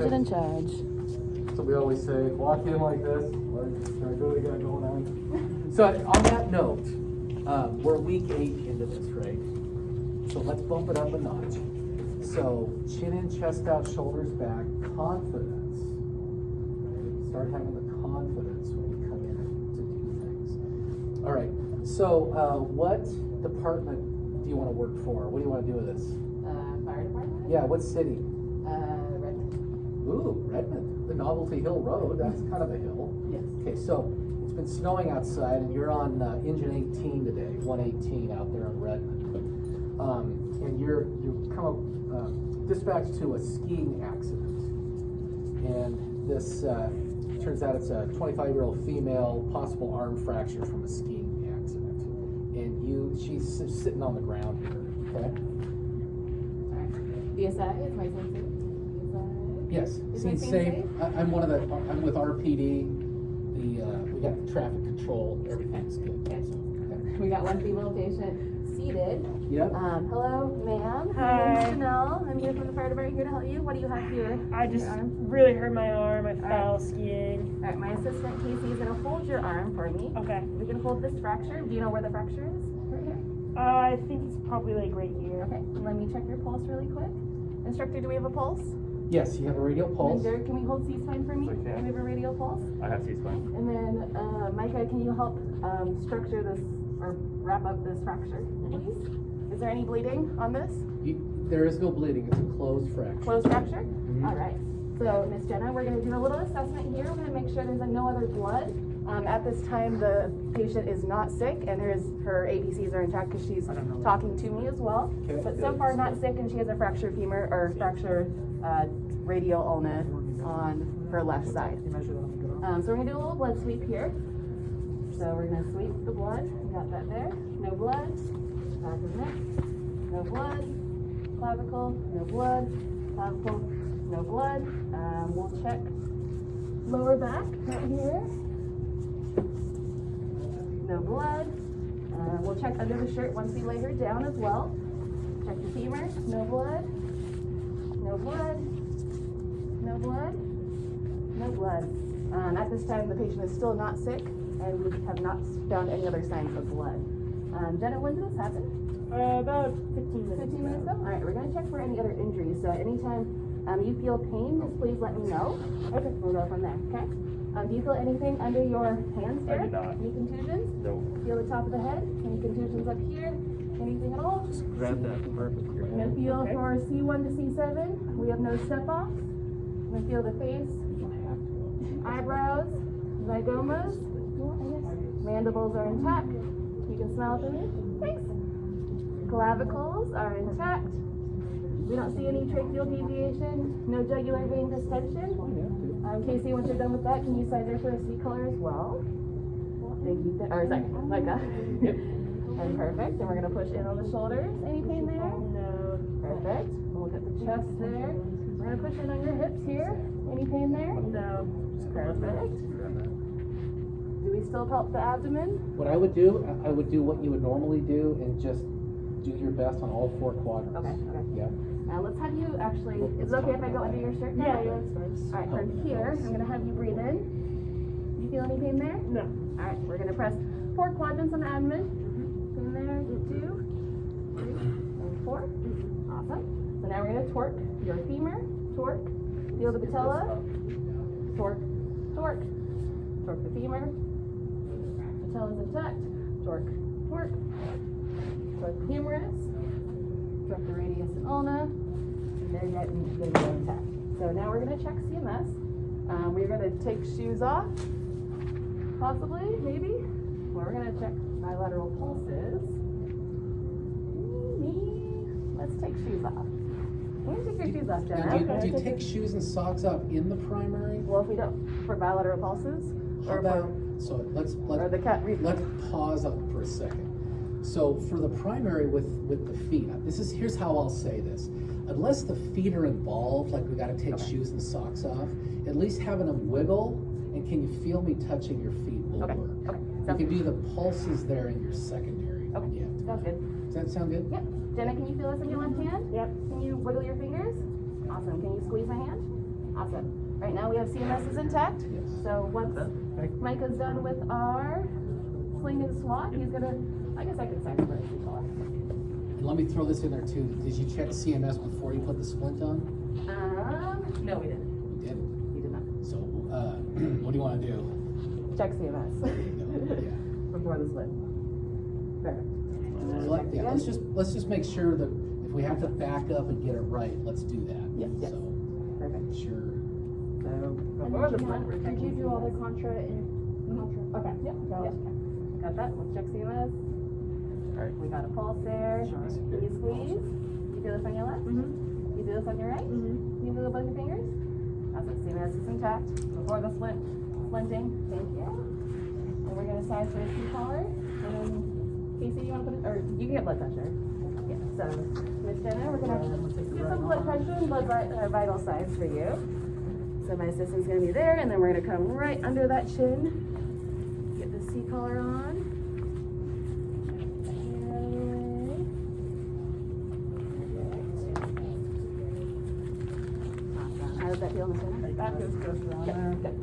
Sit in charge. So we always say, walk in like this. Can I go to get going on? So on that note, we're week 8 into this, right? So let's bump it up a notch. So chin in, chest out, shoulders back, confidence. Right? Start having the confidence when you come in to do things. All right. So what department do you want to work for? What do you want to do with this? Fire department? Yeah. What city? Redmond. Ooh, Redmond, the Novelty Hill Road, that's kind of a hill. Yes. Okay, so it's been snowing outside and you're on engine 18 today, 118 out there on Redmond. And you come up, dispatched to a skiing accident. And this, turns out it's a 25-year-old female, possible arm fracture from a skiing accident. And she's sitting on the ground here, okay? BSI is my sensei. Yes, Is scene my scene safe. safe? I'm with RPD. We got traffic control. Everything's good. Okay. We got one female patient seated. Yep. Hello, ma'am. Hi. My name's Chanel. I'm here from the fire department here to help you. What do you have here? I just really hurt my arm. I fell skiing. All right, my assistant Casey is going to hold your arm for me. Okay. We can hold this fracture. Do you know where the fracture is? Right here. I think it's probably like right here. Okay. Let me check your pulse really quick. Instructor, do we have a pulse? Yes, you have a radial pulse. And then Derek, can we hold C-spine for me? Yes, we can. Do we have a radial pulse? I have C-spine. And then, Micah, can you help structure this or wrap up this fracture, please? Is there any bleeding on this? There is no bleeding. It's a closed fracture. Closed fracture? Mhm. All right. So, Miss Jenna, we're going to do a little assessment here. We're going to make sure there's no other blood. At this time, the patient is not sick, and her ABCs are intact because she's talking to me as well. Okay, But so good. far, not sick, and she has a fractured femur or fractured radial ulna on her left side. So we're going to do a little blood sweep here. So we're going to sweep the blood. We got that there. No blood. Back of neck. No blood. Clavicle. No blood. Clavicle. No blood. We'll check lower back right here. No blood. We'll check under the shirt once we lay her down as well. Check the femur. No blood. No blood. No blood. No blood. At this time, the patient is still not sick, and we have not found any other signs of blood. Jenna, when did this happen? About 15 minutes. 15 minutes ago? All right, we're going to check for any other injuries. So anytime you feel pain, just please let me know. Okay, we'll go from there, okay? Do you feel anything under your hands there? I do not. Any contusions? No. Feel the top of the head? Any contusions up here? Anything at all? Grab that mark with your We're going to feel for C1 to C7. We have no step-offs. We're going to feel the face, eyebrows, zygomas, mandibles are intact. You can smile to me. Thanks. Clavicles are intact. We don't see any tracheal deviation, no jugular vein distension. Casey, once you're done with that, can you size her for a seat color as well? Thank you. Or sorry, Micah. And perfect. And we're going to push in on the shoulders. Any pain there? No. Perfect. We'll look at the chest there. We're going to push in on your hips here. Any pain there? No. Perfect. Do we still pulp the abdomen? What I would do what you would normally do and just do your best on all 4 quadrants. Okay, okay. Yeah. Let's have you actually, is it okay if I go under your shirt now? Yeah, that's fine. All right, from here, I'm going to have you breathe in. Do you feel any pain there? No. All right, we're going to press 4 quadrants on the abdomen. Pain there, 2, 3, and 4. Awesome. So now we're going to torque your femur, torque, feel the patella, torque, torque, torque the femur, patella's intact, torque, torque, torque the humerus, torque the radius and ulna, and they're getting intact. So now we're going to check CMS. We're going to take shoes off, possibly, maybe. Well, we're going to check bilateral pulses. Let's take shoes off. When you take your shoes off, Jenna? Do you take shoes and socks off in the primary? Well, if we don't, for bilateral pulses, How about, so let's pause up for a second. So for the primary with the feet, here's how I'll say this. Unless the feet are involved, like we got to take shoes and socks off, at least having them wiggle, and can you feel me touching your feet will Okay. work. Okay. You Sounds can good. do the pulses there in your secondary. Okay. Yeah. Sounds good. Does that sound good? Yep. Jenna, can you feel this in your left hand? Yep. Can you wiggle your fingers? Awesome. Can you squeeze my hand? Awesome. Right now we have CMS is intact. Yes. So once Micah's done with our sling and swat, he's gonna, I guess I could sign for a C-collar. And let me throw this in there too. Did you check CMS before you put the splint on? No, we didn't. You did. We did not. So, what do you want to do? Check CMS. There you go. Yeah. Before the split. Perfect. And then So check yeah, again. let's just make sure that if we have to back up and get it right, let's do that. Yes, yes. So, Perfect. sure. So And before the did split, we're you checking do all the CMS. contra in contra? Okay. Yep. Got it. Got that? Let's check CMS. Alright. We got a pulse there. Can you squeeze? You feel this on your left? Mm-hmm. You feel this on your right? Mm-hmm. Can you feel both your fingers? Awesome. CMS is intact. Before the splinting. Thank you. And we're gonna size for a C-collar. And then Casey, you wanna put it, or you can get blood pressure. Yeah. So Miss Jenna, we're gonna get some blood pressure and vital signs for you. So my assistant's gonna be there, and then we're gonna come right under that chin. Get the C-collar on. Awesome. How does that feel, Miss Jenna? That feels good. Good, good.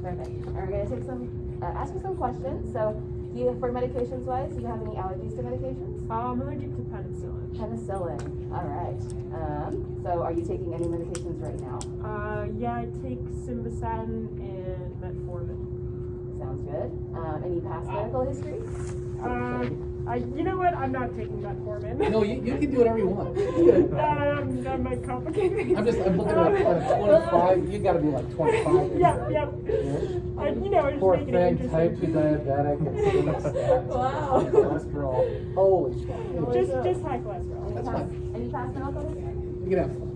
Perfect. And we're gonna take some, ask you some questions. So, do you, for medications wise, do you have any allergies to medications? I'm allergic to penicillin. Penicillin. All right. So are you taking any medications right now? Yeah, I take simvastatin and metformin. Sounds good. Any past medical history? You know what? I'm not taking metformin. No, you can do whatever you want. That might complicate things. I'm looking at 25. You got to be like 25. Yep. Yeah. Just Poor making it thing, interesting. type 2 diabetic, and stats, Wow. cholesterol. Holy fuck. Just high cholesterol. That's fine. Any past medical history? You can have fun.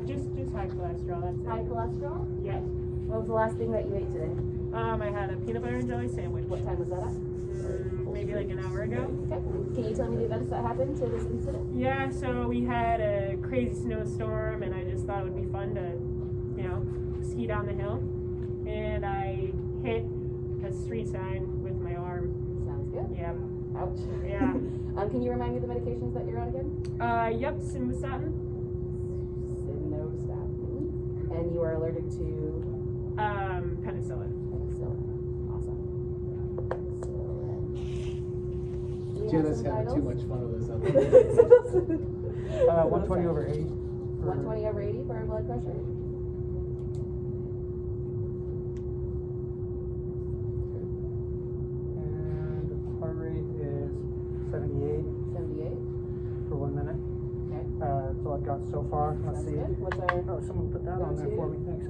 Just high cholesterol. That's it. High cholesterol? Yeah. What was the last thing that you ate today? I had a peanut butter and jelly sandwich. What time was that at? Maybe like an hour ago. Okay. Can you tell me the events that happened to this incident? Yeah, so we had a crazy snowstorm, and I just thought it would be fun to, ski down the hill. And I hit a street sign with my arm. Sounds good. Yeah. Ouch. Yeah. Can you remind me the medications that you're on again? Yep, simvastatin. Simvastatin. And you are allergic to Penicillin. penicillin. Awesome. Do you have Jenna's some having too vitals? much fun with this. 120 over 80. 120 over 80 for our blood pressure. And heart rate is 78 78. for 1 minute. Okay. That's all I've got so far. Let's That's see. good. What's our Oh, someone put that on there for me. Thanks.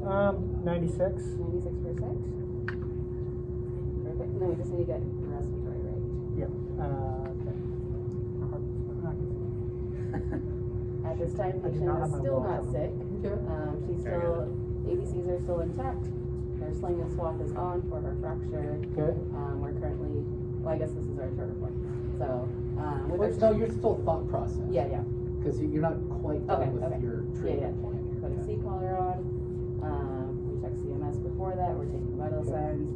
96. 96%? Perfect. And then we just need to get the respiratory rate. Yep. Okay. My heart's not good. At this time, I do patient not have is my still watch not on. sick. Okay. She's still, ABCs are still intact. Her sling and swap is on for her fracture. Okay. We're currently, well, I guess this is our short report. So, with Well, our, no, you're still thought process. yeah. Because you're not quite done Okay, with okay. your treatment plan here. Put a C collar on. We checked CMS before that. We're taking vital signs.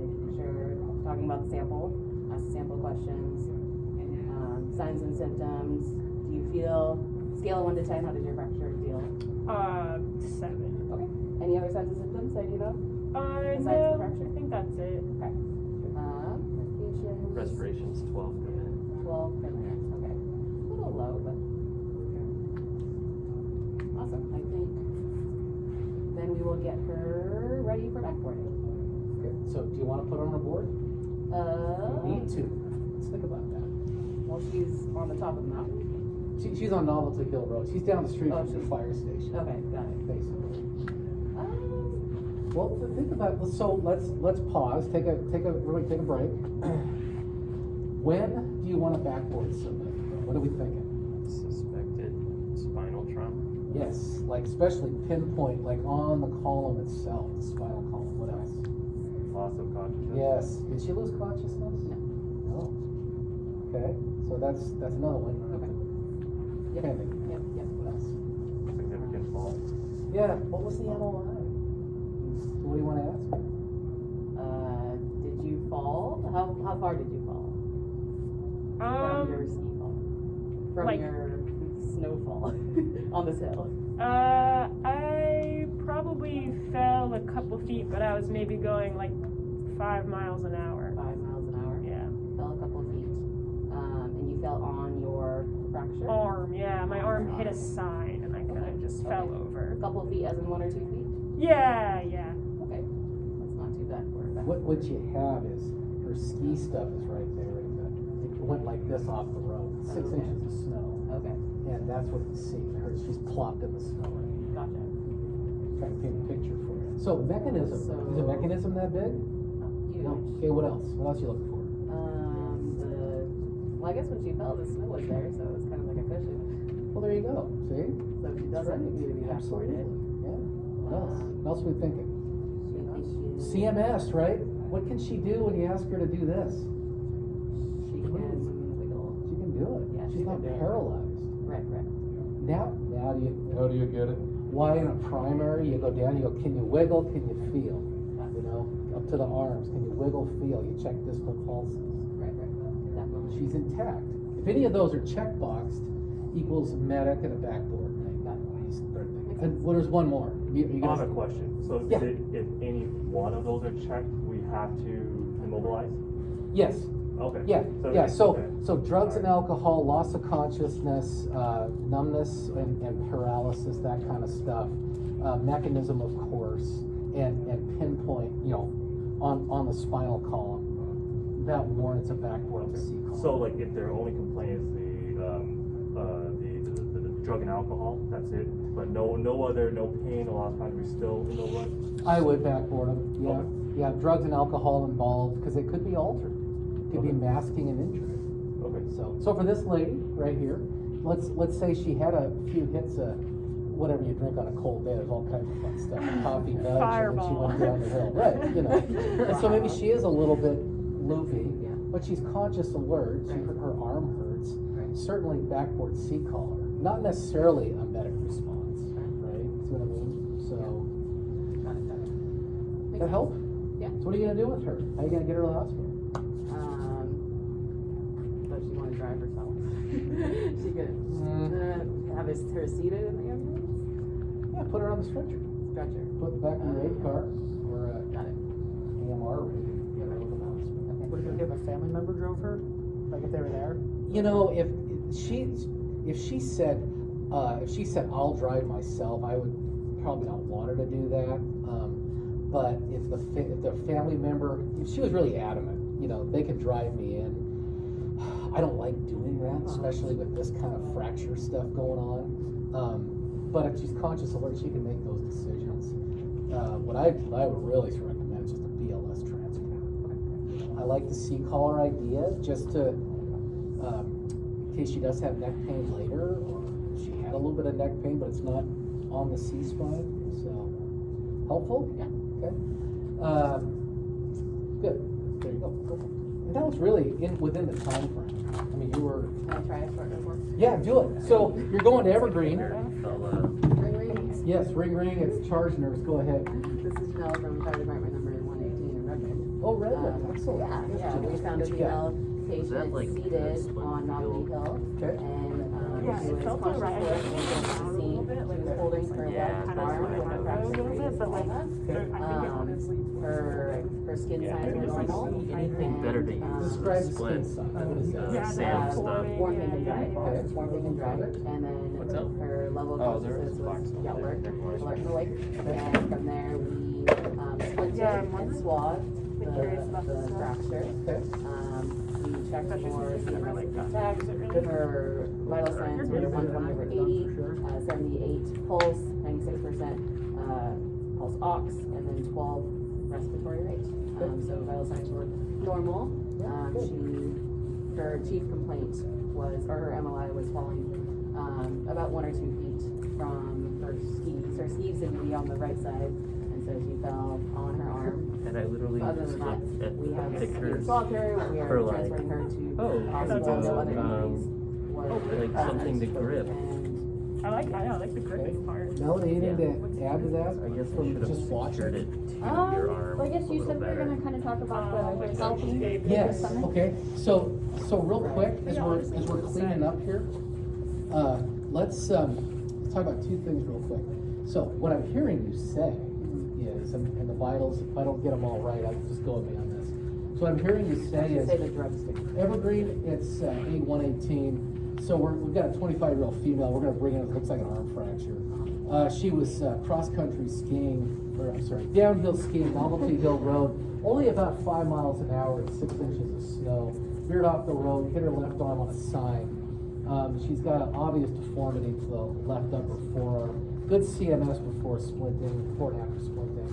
Making sure, talking about the sample, ask the sample questions. Signs and symptoms. Do you feel, scale of 1 to 10, how does your fracture feel? 7. Okay. Any other signs and symptoms that you know? Besides the No, fracture? I think that's it. Okay. Medications. Respiration's 12 per minute. 12 per minute. Okay. A little low, but. Awesome. I think then we will get her ready for backboarding. Okay. So do you want to put her on a board? You need to. Let's think about that. Well, she's on the top of the mountain. She's on Novelty Hill Road. She's down the street Oh, from the she- fire station. Okay, got it. Basically. Well, think about it. So let's pause. Take a break. When do you want to backboard somebody? What are we thinking? Suspected spinal trauma. Yes, like especially pinpoint, like on the column itself, the spinal column. What else? Loss of consciousness. Yes. Did she lose consciousness? No. Okay. So that's another one. Okay. Yep. Pending. Yep. What else? Significant fall. Yeah. What was the MOI? What do you want to ask her? Did you fall? How far did you fall? From your ski fall? From like- your snowfall on this hill? I probably fell a couple feet, but I was maybe going like 5 miles an hour. 5 miles an hour. Yeah. Fell a couple feet. And you fell on your fracture? Arm, yeah. My arm hit a sign and I kind of just fell Okay. over. A couple feet as in 1 or 2 feet? Yeah. Okay. That's not too bad for a What you have is, her ski stuff is right there. It went like this off the road, 6 Okay. inches of snow. Okay. And that's what you see. She's plopped in the snow right here. Gotcha. Trying to paint a picture for you. So mechanism, is the mechanism that big? Huge. No. Okay, what else? What else you looking for? Well, I guess when she fell, the snow was there, so it was kind of like a cushion. Well, there you go. See? So she doesn't need to be Absolutely. backboarded. Yeah. What else? What else are we thinking? She CMS, right? What can she do when you ask her to do this? She can wiggle. She can do it. Yeah, She's she not can do it. paralyzed. Right. Now do you get it? Why in a primary, you go down, you go, can you wiggle, can you feel? You know, up to the arms, can you wiggle, feel? You check distal pulses. Right. Definitely. She's intact. If any of those are checkboxed, equals medic and a backboard. Got it. He's third thing. And well, there's one more. You I guys, have a question. So Yeah. if any one of those are checked, we have to immobilize? yes. Okay. Yeah. okay. So drugs and alcohol, loss of consciousness, numbness and paralysis, that kind of stuff. Mechanism, of course, and pinpoint, on the spinal column. That warrants a backboard C column. So like if their only complaint is the drug and alcohol, that's it? But no other, no pain, no loss of consciousness, still immobilized? I would backboard them. Yeah. Okay. Yeah. Drugs and alcohol involved because it could be altered. It could be Okay. masking an injury. Okay. So for this lady right here, let's say she had a few hits of whatever you drink on a cold day. There's all kinds of fun stuff. Coffee, nudge, and then she Fireball. went down the hill. Right, And so maybe she is a little bit loopy, Yeah. but she's conscious, alert. Right. Her arm hurts. Right. Certainly backboard C collar. Not necessarily a medic response. Right? See what I mean? So Got it. Makes that sense. help? Yeah. So what are you gonna do with her? How are you gonna get her to the hospital? Does she want to drive herself? She could have her seated in the ambulance? Yeah, put her on the stretcher. Stretcher. Put the back in the raid car or Got it. AMR raid. Get her over the hospital. Okay. Would it be okay if a family member drove her? Like if they were there? If she said I'll drive myself, I would probably not want her to do that. But if the family member, if she was really adamant, they could drive me in. I don't like doing that, especially with this kind of fracture stuff going on. But if she's conscious alert, she can make those decisions. What I would really recommend is just a BLS transport. I like the C collar idea, just to, in case she does have neck pain later, or she had a little bit of neck pain, but it's not on the C spine. So helpful? Yeah. Okay. Good. There you go. Perfect. And that was really within the time frame. I mean, you were. Can I try a short report? Yeah, do it. So you're going to Evergreen. Ring. Yes, ring. It's charge nurse. Go ahead. This is Janelle from Fire Department number 118 in Redmond. Oh, Redmond. Excellent. Yeah, we found a What you got? female patient like seated this, like, on Novelty feel- Hill. Okay. And Yeah, she it was felt conscious alright. alert and able to see. She was holding her Yeah, left kind of arm like with a that. fracture. A little bit, but like, Okay. Her skin size was normal. Anything better to use Describe the split. skin size. What is that? Yeah, Sand that's stuff. Warming and dry. Okay. Warming and dry. And then What's up? her level of Oh, there consciousness is was box. alert and awake. And from there we splinted Yeah, and swabbed I'm curious about the this one. fracture. Okay. We checked Especially for since it's never, like, CMS that. intact. Is it really? Her vital signs were 120/80, 78 pulse, 96% pulse ox, and then 12 respiratory rate. So vital signs were normal. Her chief complaint was, or her MOI was falling about 1 or 2 feet from her skis. Her skis seemed to be on the right side, and so she fell on her arm. And I literally Other just than that, looked at we have pictures. swabbed her, we are for, like, transferring her to oh, hospital, that's no awesome. other injuries were like something to grip. And I like the gripping part. Melody, anything to add to that? I guess I From should have just watching? secured it to your arm. Well, I guess a you little said we were better. gonna kind of talk about the healthy. Yes, summit. okay, so real quick, as we're cleaning up here, let's talk talk about two things real quick. So what I'm hearing you say is, and the vitals, if I don't get them all right, I'll just go with me on this. So what I'm hearing you say is, Say the drugs. Evergreen, it's A118. So we've got a 25-year-old female. We're going to bring in, it looks like an arm fracture. She was cross-country skiing, downhill skiing, Novelty Hill Road, only about 5 miles an hour and 6 inches of snow. Veered off the road, hit her left arm on a sign. She's got an obvious deformity to the left upper forearm. Good CMS before splinting, before and after splinting.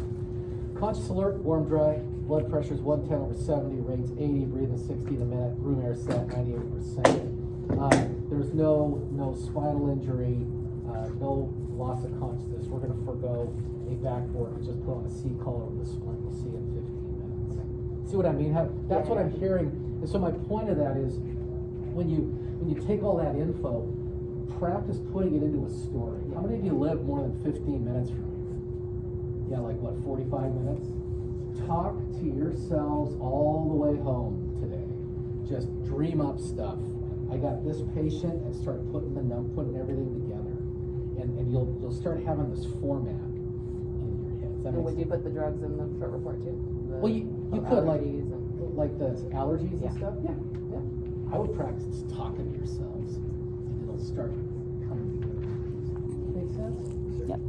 Conscious alert, warm, dry, blood pressure's 110/70, rates 80, breathing 60 in a minute, room air set 98%. There's no spinal injury, no loss of consciousness. We're going to forego a backboard and just put on a C-collar with a splint. We'll see in 15 minutes. See what I mean? That's what I'm hearing. And so my point of that is, when you take all that info, practice putting it into a story. How many of you live more than 15 minutes from here? Yeah, like what, 45 minutes? Talk to yourselves all the way home today. Just dream up stuff. I got this patient, and start putting everything together. And you'll start having this format in your head. Does that And make would you sense? put the drugs in the short report too? Well, you could, like the allergies Yeah. and stuff. Yeah. I would practice talking to yourselves, and it'll start coming together. Make sense? Yep.